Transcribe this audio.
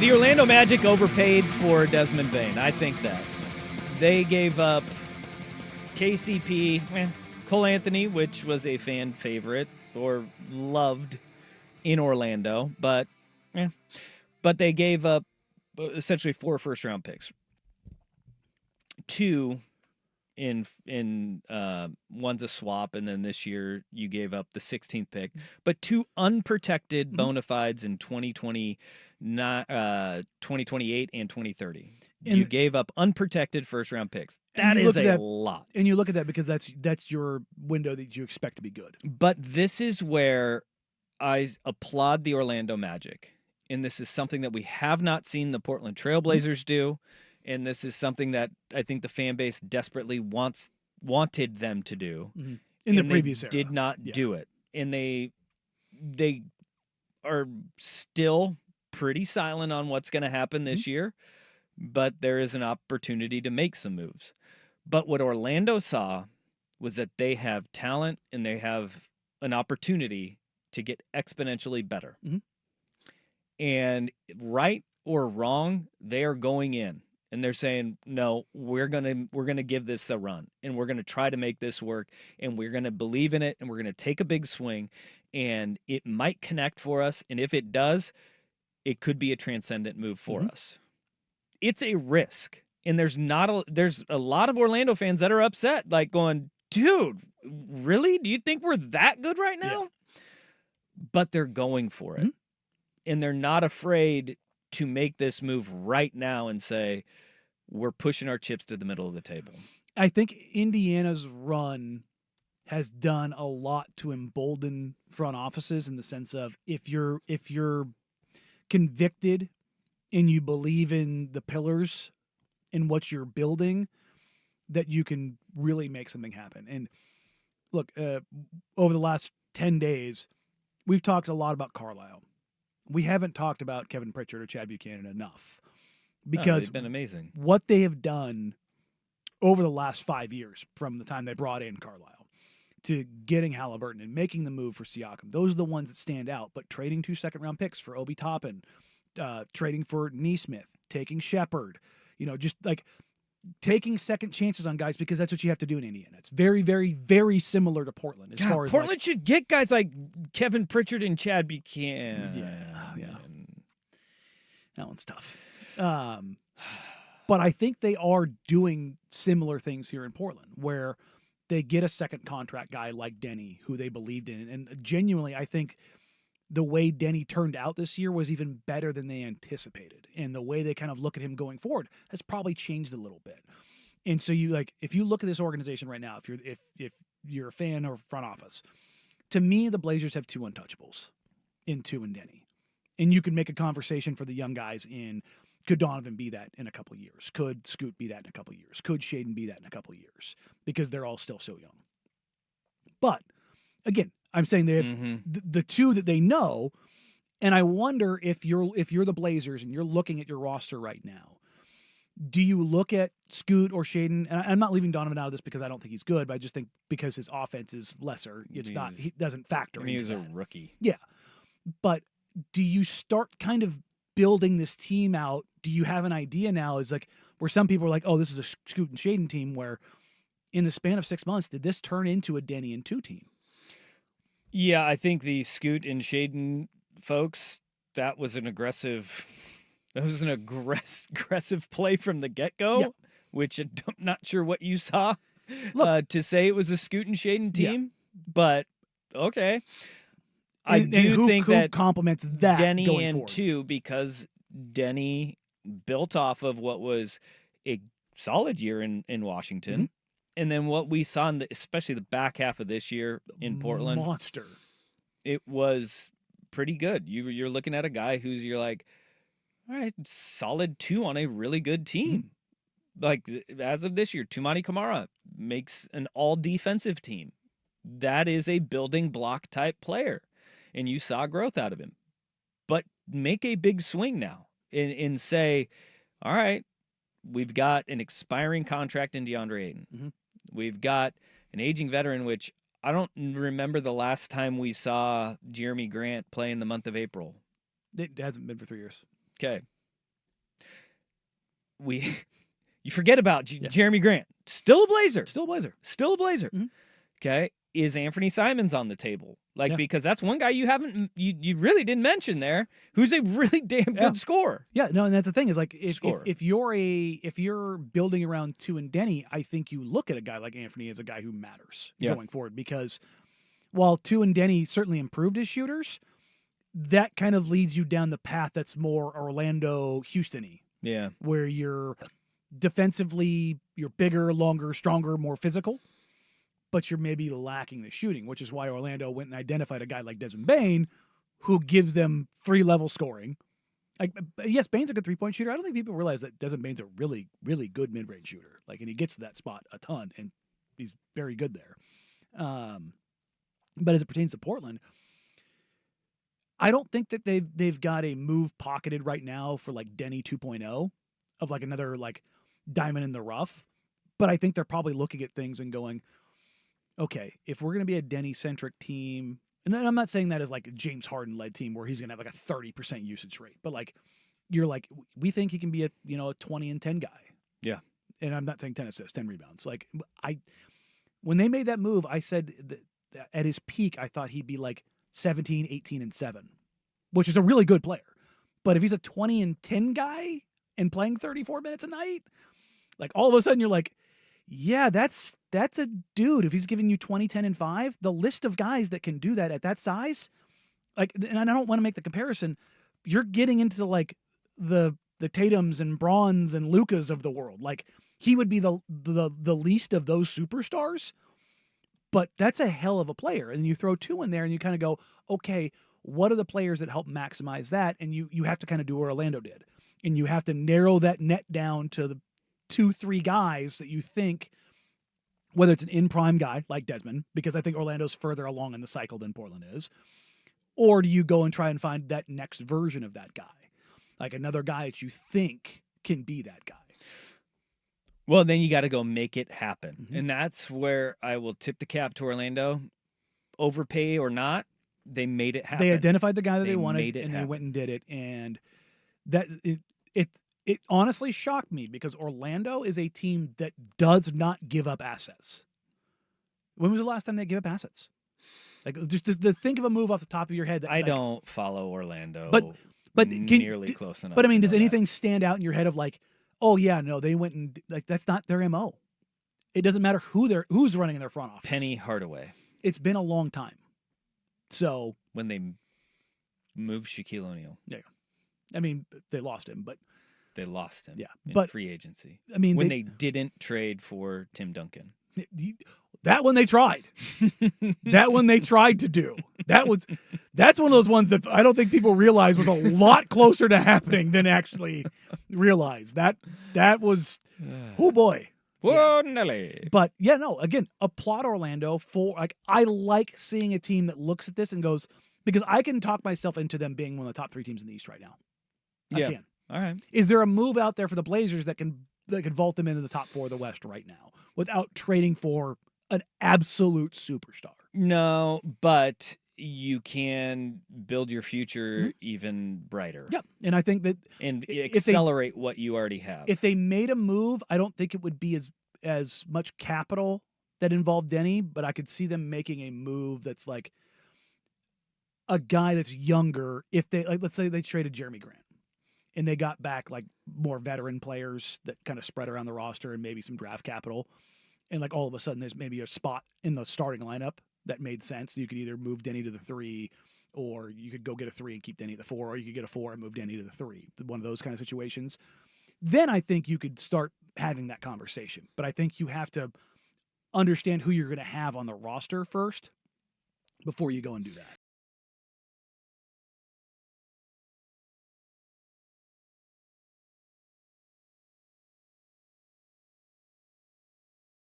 The Orlando Magic overpaid for Desmond Bane. I think that. They gave up KCP, Cole Anthony, which was a fan favorite or loved in Orlando, but they gave up essentially 4 first-round picks. 2 in one's a swap, and then this year you gave up the 16th pick, but 2 unprotected bona fides in 2028 and 2030. You gave up unprotected first-round picks. That is a lot. And you look at that because that's your window that you expect to be good. But this is where I applaud the Orlando Magic, and this is something that we have not seen the Portland Trailblazers do. And this is something that I think the fan base desperately wanted them to do. Mm-hmm. In the previous era. Did not do it. And they are still pretty silent on what's going to happen this year, but there is an opportunity to make some moves. But what Orlando saw was that they have talent and they have an opportunity to get exponentially better. Mm-hmm. And right or wrong, they are going in. And they're saying, no, we're gonna give this a run, and we're gonna try to make this work, and we're gonna believe in it, and we're gonna take a big swing, and it might connect for us, and if it does, it could be a transcendent move for us. It's a risk, and there's a lot of Orlando fans that are upset, like going, dude, really? Do you think we're that good right now? Yeah. But they're going for it, and they're not afraid to make this move right now and say, we're pushing our chips to the middle of the table. I think Indiana's run has done a lot to embolden front offices in the sense of if you're convicted and you believe in the pillars in what you're building, that you can really make something happen. And look, over the last 10 days, we've talked a lot about Carlisle. We haven't talked about Kevin Pritchard or Chad Buchanan enough because they've been amazing. What they have done over the last 5 years, from the time they brought in Carlisle to getting Halliburton and making the move for Siakam, those are the ones that stand out. But trading 2 second-round picks for Obi Toppin, trading for Nesmith, taking Shepard, just like taking second chances on guys because that's what you have to do in Indiana. It's very, very, very similar to Portland. Portland should get guys like Kevin Pritchard and Chad Buchanan. Yeah. That one's tough. But I think they are doing similar things here in Portland where they get a second contract guy like Denny who they believed in. And genuinely, I think the way Denny turned out this year was even better than they anticipated. And the way they kind of look at him going forward has probably changed a little bit. And so if you look at this organization right now, if you're a fan or front office, to me, the Blazers have 2 untouchables in 2 and Denny. And you can make a conversation for the young guys in, could Donovan be that in a couple of years? Could Scoot be that in a couple of years? Could Shaden be that in a couple of years? Because they're all still so young. But again, I'm saying they have the 2 that they know, and I wonder if you're the Blazers and you're looking at your roster right now, do you look at Scoot or Shaden? And I'm not leaving Donovan out of this because I don't think he's good, but I just think because his offense is lesser, he doesn't factor. He was a rookie. Yeah, but do you start kind of building this team out? Do you have an idea now? Is like where some people are like, oh, this is a Scoot and Shaden team. Where in the span of 6 months, did this turn into a Denny and 2 team? Yeah, I think the Scoot and Shaden folks, that was an aggressive play from the get-go, which I'm not sure what you saw to say it was a Scoot and Shaden team, but okay. I do think that complements that Denny and forward. 2, because Denny built off of what was a solid year in Washington. And then what we saw, especially the back half of this year in Portland, monster. It was pretty good. You're looking at a guy you're like, all right, solid 2 on a really good team. Like as of this year, Toumani Camara makes an all-defensive team. That is a building block type player, and you saw growth out of him. But make a big swing now and say, all right, we've got an expiring contract in DeAndre Ayton. We've got an aging veteran, which I don't remember the last time we saw Jeremy Grant play in the month of April. It hasn't been for 3 years. Okay. you forget about Jeremy Grant, still a Blazer, Still a Blazer. still a Blazer. Mhm. Okay, is Anthony Simons on the table? Like, Yeah. because that's one guy you really didn't mention there, who's a really damn good scorer. Yeah, no, and that's the thing is like Scorer. if you're building around Tu and Denny, I think you look at a guy like Anthony as a guy who matters going forward, because while Tu and Denny certainly improved as shooters, that kind of leads you down the path that's more Orlando Houston-y, Yeah, where you're defensively, you're bigger, longer, stronger, more physical, but you're maybe lacking the shooting, which is why Orlando went and identified a guy like Desmond Bane, who gives them 3-level scoring. Like, yes, Bane's a good 3-point shooter. I don't think people realize that Desmond Bane's a really, really good mid-range shooter. Like, and he gets to that spot a ton, and he's very good there. But as it pertains to Portland, I don't think that they've got a move pocketed right now for like Denny 2.0 of like another like diamond in the rough. But I think they're probably looking at things and going, okay, if we're going to be a Denny-centric team, and then I'm not saying that as like a James Harden-led team where he's going to have like a 30% usage rate, but like you're like, we think he can be a 20 and 10 guy. Yeah. And I'm not saying 10 assists, 10 rebounds. Like when they made that move, I said that at his peak, I thought he'd be like 17, 18, and 7, which is a really good player. But if he's a 20 and 10 guy and playing 34 minutes a night, like all of a sudden you're like, yeah, that's a dude. If he's giving you 20, 10, and 5, the list of guys that can do that at that size, like, and I don't want to make the comparison, you're getting into like the Tatums and Brawns and Lucas of the world. Like, he would be the least of those superstars, but that's a hell of a player. And you throw two in there and you kind of go, okay, what are the players that help maximize that? And you have to kind of do what Orlando did. And you have to narrow that net down to the 2-3 guys that you think, whether it's an in-prime guy like Desmond, because I think Orlando's further along in the cycle than Portland is, or do you go and try and find that next version of that guy? Like another guy that you think can be that guy. Well, then you got to go make it happen. Mhm. And that's where I will tip the cap to Orlando. Overpay or not, they made it happen. They identified the guy that They they wanted, made it and they happen. went and did it. And that it honestly shocked me, because Orlando is a team that does not give up assets. When was the last time they gave up assets? Like, just to think of a move off the top of your head. That, I like, don't follow Orlando, but nearly close enough. But I mean, to does know that. anything stand out in your head of like, oh yeah, no, they went and like, that's not their MO. It doesn't matter who's running in their front office. Penny Hardaway, It's been a long time. So when they moved Shaquille O'Neal, I mean, they lost him, but they lost him. Yeah, in but- free agency. I mean, When they didn't trade for Tim Duncan. that one they tried. That one they tried to do. That's one of those ones that I don't think people realize was a lot closer to happening than actually realized. That was, oh boy. Whoa, Nelly. But yeah, no, again, applaud Orlando for, like, I like seeing a team that looks at this and goes, because I can talk myself into them being one of the top 3 teams in the East right now. Yeah. I can. All right. Is there a move out there for the Blazers that can vault them into the top 4 of the West right now without trading for an absolute superstar? No, but you can build your future even brighter. Yep. And I think that And If they- accelerate what you already have. if they made a move, I don't think it would be as much capital that involved Denny, but I could see them making a move that's like a guy that's younger. If they, like, let's say they traded Jeremy Grant and they got back like more veteran players that kind of spread around the roster and maybe some draft capital. And like all of a sudden there's maybe a spot in the starting lineup that made sense. You could either move Denny to the 3, or you could go get a 3 and keep Denny at the 4, or you could get a 4 and move Denny to the 3. One of those kind of situations. Then I think you could start having that conversation. But I think you have to understand who you're going to have on the roster first before you go and do that.